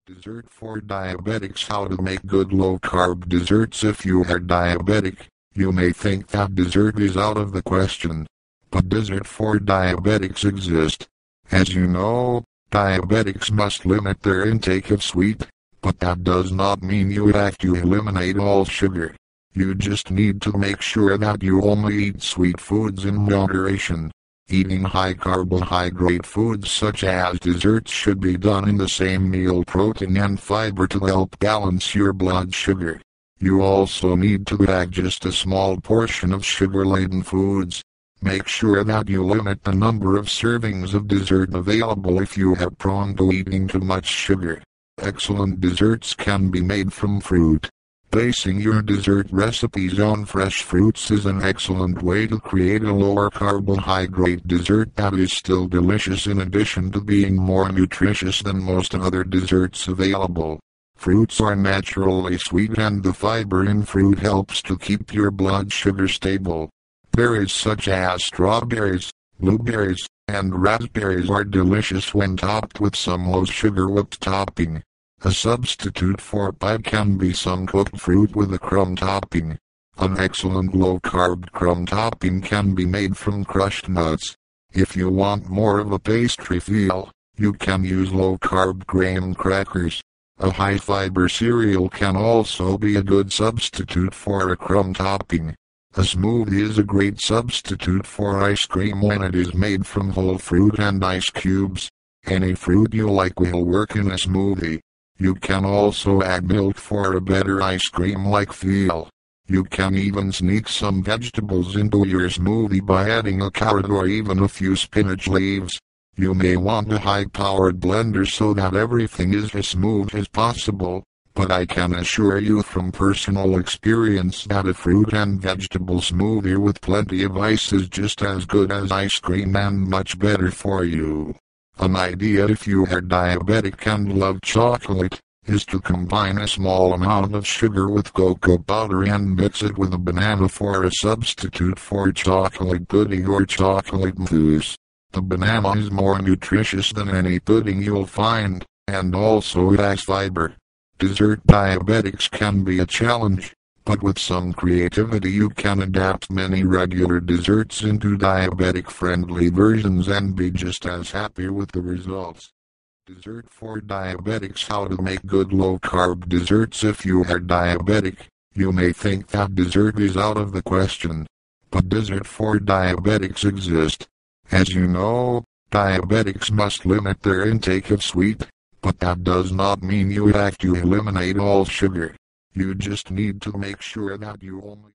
Dessert for diabetics. How to make good low-carb desserts. If you are diabetic, you may think that dessert is out of the question. But dessert for diabetics exist. As you know, diabetics must limit their intake of sweet, but that does not mean you have to eliminate all sugar. You just need to make sure that you only eat sweet foods in moderation. Eating high-carbohydrate foods such as desserts should be done in the same meal. Protein and fiber to help balance your blood sugar. You also need to add just a small portion of sugar-laden foods. Make sure that you limit the number of servings of dessert available if you are prone to eating too much sugar. Excellent desserts can be made from fruit. Basing your dessert recipes on fresh fruits is an excellent way to create a lower carbohydrate dessert that is still delicious in addition to being more nutritious than most other desserts available. Fruits are naturally sweet and the fiber in fruit helps to keep your blood sugar stable. Berries such as strawberries, blueberries, and raspberries are delicious when topped with some low-sugar whipped topping. A substitute for pie can be some cooked fruit with a crumb topping. An excellent low-carb crumb topping can be made from crushed nuts. If you want more of a pastry feel, you can use low-carb graham crackers. A high-fiber cereal can also be a good substitute for a crumb topping. A smoothie is a great substitute for ice cream when it is made from whole fruit and ice cubes. Any fruit you like will work in a smoothie. You can also add milk for a better ice cream-like feel. You can even sneak some vegetables into your smoothie by adding a carrot or even a few spinach leaves. You may want a high-powered blender so that everything is as smooth as possible, but I can assure you from personal experience that a fruit and vegetable smoothie with plenty of ice is just as good as ice cream and much better for you. An idea if you are diabetic and love chocolate, is to combine a small amount of sugar with cocoa powder and mix it with a banana for a substitute for chocolate pudding or chocolate mousse. The banana is more nutritious than any pudding you'll find, and also it has fiber. Dessert diabetics can be a challenge, but with some creativity you can adapt many regular desserts into diabetic-friendly versions and be just as happy with the results. Dessert for diabetics. How to make good low-carb desserts. If you are diabetic, you may think that dessert is out of the question. But dessert for diabetics exist. As you know, diabetics must limit their intake of sweet, but that does not mean you have to eliminate all sugar. You just need to make sure that you only